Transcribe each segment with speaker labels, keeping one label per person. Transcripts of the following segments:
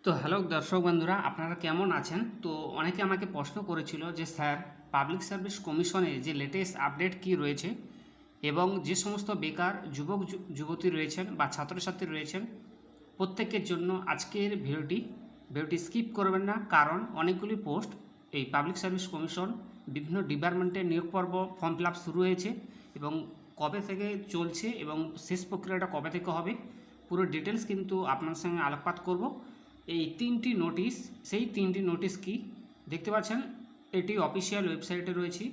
Speaker 1: তো হ্যালো দর্শক বন্ধুরা, আপনারা কেমন আছেন? তো অনেকে আমাকে প্রশ্ন করেছিল যে স্যার, পাবলিক সার্ভিস কমিশনের যে লেটেস্ট আপডেট কি রয়েছে এবং যে সমস্ত বেকার যুবক যুবতী রয়েছেন বা ছাত্রছাত্রী রয়েছেন প্রত্যেকের জন্য আজকের ভিডিওটি স্কিপ করবেন না, কারণ অনেকগুলি পোস্ট এই পাবলিক সার্ভিস কমিশন বিভিন্ন ডিপার্টমেন্টের নিয়োগ পর্ব ফর্ম ফিল আপ শুরু হয়েছে এবং কবে থেকে চলছে এবং শেষ প্রক্রিয়াটা কবে থেকে হবে পুরো ডিটেলস কিন্তু আপনার সঙ্গে আলোকপাত করব। এই তিনটি নোটিশ, সেই তিনটি নোটিশ কি দেখতে পাচ্ছেন, এটি অফিসিয়াল ওয়েবসাইটে রয়েছে।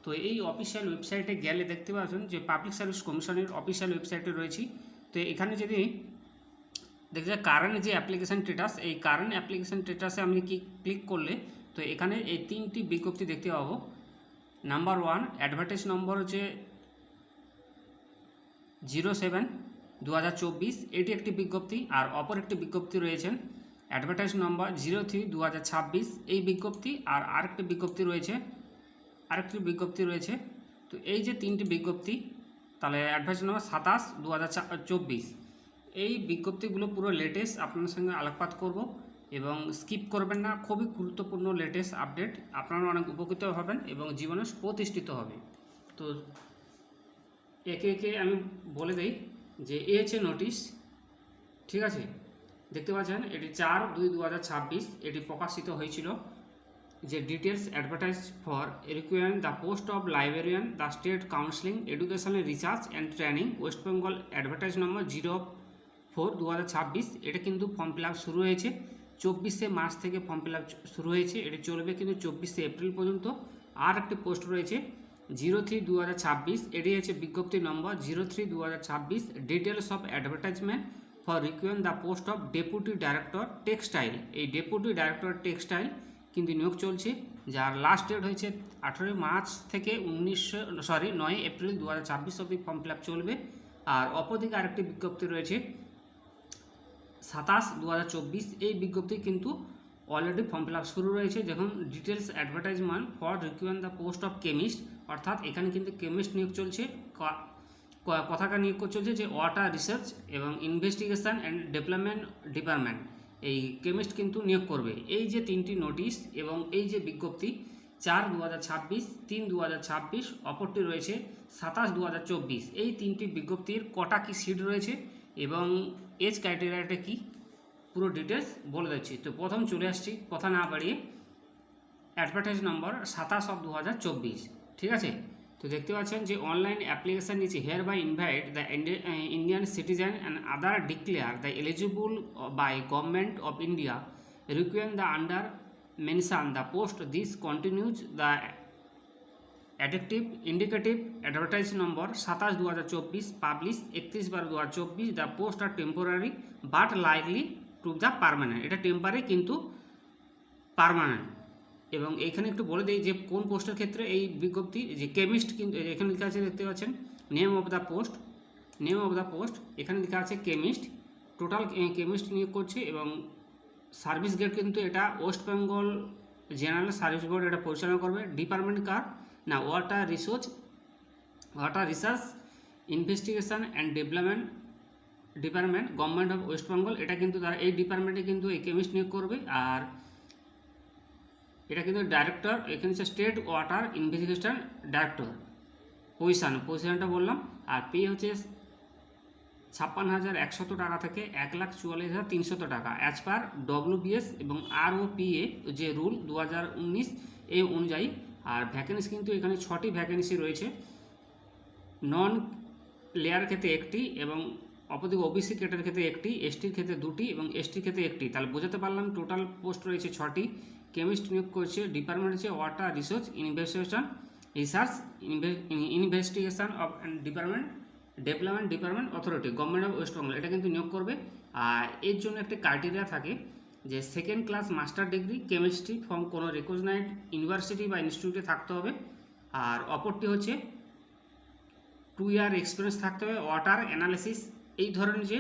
Speaker 1: তো এই অফিসিয়াল ওয়েবসাইটে গেলে দেখতে পাচ্ছেন যে পাবলিক সার্ভিস কমিশনের অফিসিয়াল ওয়েবসাইটে রয়েছে। তো এখানে যদি দেখতে কারেন্ট যে অ্যাপ্লিকেশান স্ট্যাটাস, এই কারেন্ট অ্যাপ্লিকেশান স্ট্যাটাসে আমি কি ক্লিক করলে তো এখানে এই তিনটি বিজ্ঞপ্তি দেখতে পাবো। নাম্বার 1 অ্যাডভার্টাইজ নম্বর হচ্ছে 07/2024, এটি একটি বিজ্ঞপ্তি। আর অপর একটি বিজ্ঞপ্তি রয়েছেন অ্যাডভার্টাইজ নম্বর 03/2026, এই বিজ্ঞপ্তি। আর আরেকটি বিজ্ঞপ্তি রয়েছে। তো এই যে তিনটি বিজ্ঞপ্তি, তাহলে অ্যাডভার্টাইজ নম্বর 27/2024, এই বিজ্ঞপ্তিগুলো পুরো লেটেস্ট আপনার সঙ্গে আলোকপাত করব এবং স্কিপ করবেন না। খুবই গুরুত্বপূর্ণ লেটেস্ট আপডেট, আপনারা অনেক উপকৃত হবেন এবং জীবনে প্রতিষ্ঠিত হবে। তো একে একে আমি বলে দিই যে এ হচ্ছে নোটিশ, ঠিক আছে? দেখতে পাচ্ছেন এটি 4/2/2026 এটি প্রকাশিত হয়েছিল। যে details advertise for recurring the post of librarian the state counselling educational research and training West Bengal, advertise নম্বর 04/2026, এটা কিন্তু ফর্ম ফিল আপ শুরু হয়েছে 24শে মার্চ থেকে। ফর্ম ফিল আপ শুরু হয়েছে, এটি চলবে কিন্তু 24শে এপ্রিল পর্যন্ত। আর একটি পোস্ট রয়েছে 03/2026, এটি হচ্ছে বিজ্ঞপ্তি নম্বর 03/2026, details of advertisement for recurring the post of deputy director textile. এই ডেপুটি ডাইরেক্টর টেক্সটাইল কিন্তু নিয়োগ চলছে, যার লাস্ট ডেট হয়েছে 18 মার্চ থেকে 9 এপ্রিল 2026 অবধি ফর্ম ফিল আপ চলবে। আর অপরদিকে আরেকটি বিজ্ঞপ্তি রয়েছে 27/2024, এই বিজ্ঞপ্তি কিন্তু অলরেডি ফর্ম ফিল আপ শুরু রয়েছে। যখন details advertisement for recurring the post of chemist, অর্থাৎ এখানে কিন্তু কেমিস্ট নিয়োগ চলছে। কথাটা নিয়োগ চলছে যে ওয়াটার রিসার্চ এবং ইনভেস্টিগেশন অ্যান্ড ডেভেলপমেন্ট ডিপার্টমেন্ট, এই কেমিস্ট কিন্তু নিয়োগ করবে। এই যে তিনটি নোটিশ এবং এই যে বিজ্ঞপ্তি 4/2026, 3/2026, অপরটি রয়েছে 27/2024, এই তিনটি বিজ্ঞপ্তির কটা কি সিট রয়েছে এবং এজ ক্রাইটেরিয়াটা কি পুরো ডিটেলস বলে দিচ্ছি। তো প্রথম চলে আসছি, কথা না বাড়িয়ে, অ্যাডভার্টাইজ নম্বর 27/2024, ঠিক আছে? তো দেখতে পাচ্ছেন যে অনলাইন অ্যাপ্লিকেশান নিচে here by invite the Indian citizen and other declare the eligible by government of India requiring the under mention the post this continues the adjective indicative advertise number 27/2024, publish 31/12/2024, the post are temporary but likely to the permanent, এটা temporary কিন্তু permanent. এবং এখানে একটু বলে দিই যে কোন পোস্টের ক্ষেত্রে এই বিজ্ঞপ্তি, যে কেমিস্ট, কিন্তু এখানে লেখা আছে দেখতে পাচ্ছেন নেম অফ দ্য পোস্ট, এখানে লেখা আছে কেমিস্ট। টোটাল কেমিস্ট নিয়োগ করছে এবং সার্ভিস গ্রেড কিন্তু এটা West Bengal general service board এটা পরিচালনা করবে। ডিপার্টমেন্ট কার না, water research investigation and development department, government of West Bengal, এটা কিন্তু তারা এই ডিপার্টমেন্টে কিন্তু এই কেমিস্ট নিয়োগ করবে। আর এটা কিন্তু ডাইরেক্টর, এখানে হচ্ছে স্টেট ওয়াটার ইনভেস্টিগেশন ডাইরেক্টর পজিশনটা বললাম। আর পে হচ্ছে 56,100 টাকা থেকে 1,44,300 টাকা অ্যাজ পার WBS এবং ROPA যে রুল 2019 এই অনুযায়ী। আর ভ্যাকেন্সি কিন্তু এখানে 6টি ভ্যাকেন্সি রয়েছে, নন লেয়ার ক্ষেত্রে একটি এবং অপরদিকে ওবিসি ক্যাটার ক্ষেত্রে একটি, এসটির ক্ষেত্রে 2টি এবং এসটির ক্ষেত্রে একটি। তাহলে বোঝাতে পারলাম টোটাল পোস্ট রয়েছে 6টি। কেমিস্ট নিয়োগ করছে, ডিপার্টমেন্ট হচ্ছে water research investigation of department development department authority, government of West Bengal, এটা কিন্তু নিয়োগ করবে। আর এর জন্য একটা ক্রাইটেরিয়া থাকে যে 2nd class master degree chemistry from কোনো রেকগনাইজড ইউনিভার্সিটি বা ইনস্টিটিউটে থাকতে হবে। আর অপরটি হচ্ছে 2 ইয়ার এক্সপিরিয়েন্স থাকতে হবে ওয়াটার অ্যানালিসিস, এই ধরনের যে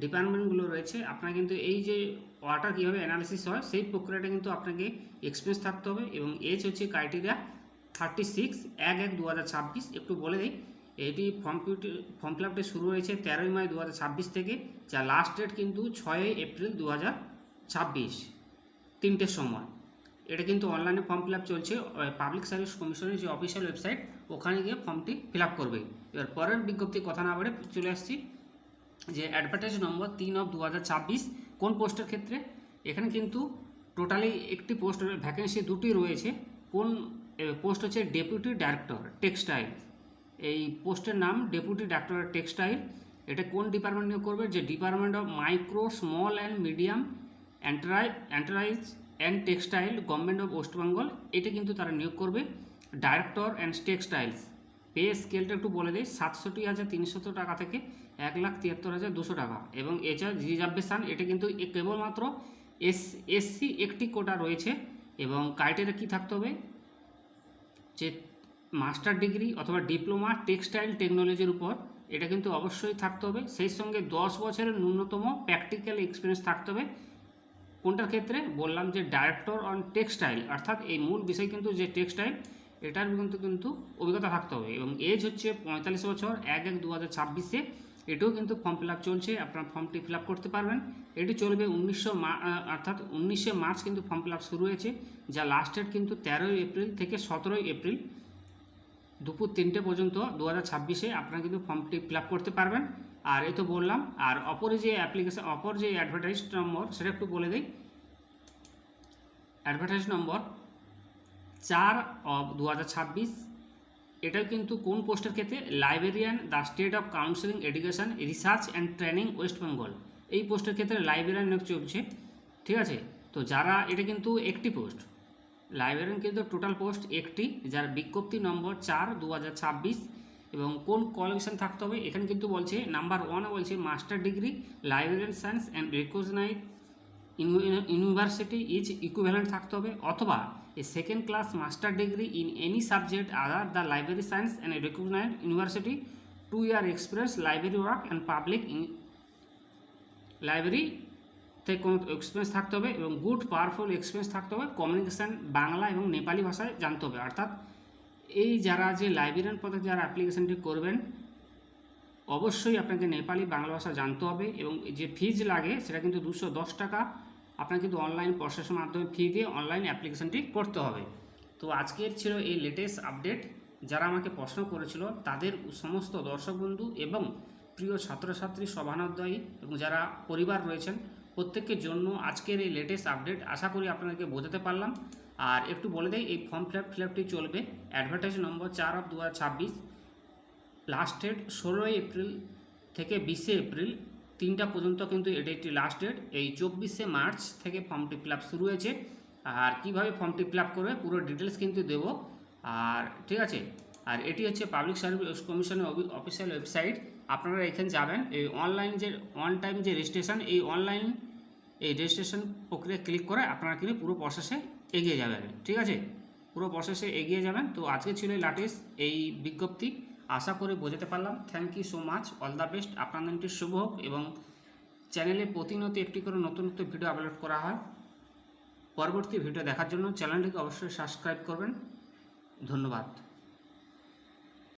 Speaker 1: ডিপার্টমেন্টগুলো রয়েছে আপনার কিন্তু এই যে ওয়াটার কীভাবে অ্যানালিসিস হয় সেই প্রক্রিয়াটা কিন্তু আপনাকে এক্সপিরিয়েন্স থাকতে হবে। এবং এজ হচ্ছে ক্রাইটেরিয়া 36/1/2026। একটু বলে দিই, এটি ফর্ম ফিল আপটা শুরু হয়েছে 13ই মার্চ 2026 থেকে, যা লাস্ট ডেট কিন্তু 6 এপ্রিল 26 3টের সময়। এটা কিন্তু অনলাইনে ফর্ম ফিল আপ চলছে, পাবলিক সার্ভিস কমিশনের যে অফিসিয়াল ওয়েবসাইট ওখানে গিয়ে ফর্মটি ফিল আপ করবে। এবার পরের বিজ্ঞপ্তি কথা না বলে চলে আসছি যে অ্যাডভার্টাইজ নম্বর 3/2026 কোন পোস্টের ক্ষেত্রে। এখানে কিন্তু টোটালি একটি পোস্ট ভ্যাকেন্সি দুটি রয়েছে। কোন পোস্ট হচ্ছে ডেপুটি ডাইরেক্টর টেক্সটাইল, এই পোস্টের নাম ডেপুটি ডাইরেক্টর টেক্সটাইল। এটা কোন ডিপার্টমেন্ট নিয়োগ করবে, যে department of micro small and medium enterprise and textile government of West Bengal, এটা কিন্তু তারা নিয়োগ করবে। ডাইরেক্টর অ্যান্ড টেক্সটাইলস পে স্কেলটা একটু বলে দেয়, 67,300 টাকা থেকে 1,73,200 টাকা। এবং এছাড়া রিজার্ভেশন এটা কিন্তু কেবলমাত্র এসসি একটি কোটা রয়েছে। এবং ক্রাইটেরিয়া কী থাকতে হবে, যে মাস্টার ডিগ্রি অথবা ডিপ্লোমা টেক্সটাইল টেকনোলজির উপর, এটা কিন্তু অবশ্যই থাকতে হবে। সেই সঙ্গে 10 বছরের ন্যূনতম প্র্যাকটিক্যাল এক্সপিরিয়েন্স থাকতে হবে। কোনটার ক্ষেত্রে বললাম যে ডাইরেক্টর অন টেক্সটাইল, অর্থাৎ এই মূল বিষয় কিন্তু যে টেক্সটাইল এটার কিন্তু অভিজ্ঞতা থাকতে হবে। এবং এজ হচ্ছে 45 বছর 1/1/2026। এটাও কিন্তু ফর্ম ফিল আপ চলছে, আপনার ফর্মটি ফিল আপ করতে পারবেন। এটি চলবে 19 মার্চ কিন্তু ফর্ম ফিল আপ শুরু হয়েছে, যা লাস্ট ডেট কিন্তু 13 এপ্রিল থেকে 17 এপ্রিল দুপুর 3টে পর্যন্ত 2026 আপনারা কিন্তু ফর্মটি ফিল আপ করতে পারবেন। আর এই তো বললাম। আর অপরে যে অ্যাডভার্টাইজ নম্বর সেটা একটু বলে দিই। অ্যাডভার্টাইজ নম্বর 4/2026, এটাও কিন্তু কোন পোস্টের ক্ষেত্রে, librarian the state of counselling education research and training West Bengal, এই পোস্টের ক্ষেত্রে লাইব্রেরিয়ান নিয়োগ চলছে। ঠিক আছে, তো যারা এটা কিন্তু একটি পোস্ট, লাইব্রেরিয়ান কিন্তু টোটাল পোস্ট একটি, যার বিজ্ঞপ্তি নম্বর 4/2026। এবং কোন কোয়ালিফিকেশান থাকতে হবে, এখানে কিন্তু বলছে নাম্বার 1 বলছে master degree librarian science and recognised university is equivalent থাকতে হবে, অথবা a second class master degree in any subject other the library science and recognised university 2 year experience library work and public library থেকে কোনো experience থাকতে হবে। এবং good powerful experience থাকতে হবে, কমিউনিকেশান বাংলা এবং নেপালি ভাষায় জানতে হবে। অর্থাৎ এই যারা যে লাইব্রেরিয়ান পদে যারা অ্যাপ্লিকেশানটি করবেন, অবশ্যই আপনাকে নেপালি বাংলা ভাষা জানতে হবে। এবং যে ফিজ লাগে সেটা কিন্তু 210 টাকা, আপনার কিন্তু অনলাইন প্রসেসের মাধ্যমে ফি দিয়ে অনলাইন অ্যাপ্লিকেশানটি করতে হবে। তো আজকের ছিল এই লেটেস্ট আপডেট। যারা আমাকে প্রশ্ন করেছিল তাদের সমস্ত দর্শক বন্ধু এবং প্রিয় ছাত্রছাত্রী সভানোদ্যয়ী এবং যারা পরিবার রয়েছেন প্রত্যেকের জন্য আজকের এই লেটেস্ট আপডেট। আশা করি আপনাদেরকে বোঝাতে পারলাম। আর একটু বলে দেয়, এই ফর্ম ফিল আপটি চলবে advertise number 4/2026, last date 16 April থেকে 20 এপ্রিল 3টা পর্যন্ত কিন্তু এটা একটি লাস্ট ডেট। এই 24 মার্চ থেকে ফর্মটি ফিল আপ শুরু হয়েছে। আর কীভাবে ফর্মটি ফিল আপ করবে পুরো ডিটেলস কিন্তু দেবো। আর ঠিক আছে, আর এটি হচ্ছে পাবলিক সার্ভিস কমিশনের অফিসিয়াল ওয়েবসাইট। আপনারা এখানে যাবেন, এই অনলাইন যে অন টাইম যে রেজিস্ট্রেশন, এই রেজিস্ট্রেশন প্রক্রিয়া ক্লিক করে আপনারা কিন্তু পুরো প্রসেসে এগিয়ে যাবেন। ঠিক আছে, পুরো প্রসেসে এগিয়ে যাবেন। তো আজকে ছিল লেটেস্ট এই বিজ্ঞপ্তি, আশা করে বোঝাতে পারলাম। Thank you so much, all the best, আপনাদের দিনটি শুভ হোক। এবং চ্যানেলে প্রতিনিয়ত একটি করে নতুন ভিডিও আপলোড করা হয়। পরবর্তী ভিডিও দেখার জন্য চ্যানেলটিকে অবশ্যই সাবস্ক্রাইব করবেন। ধন্যবাদ।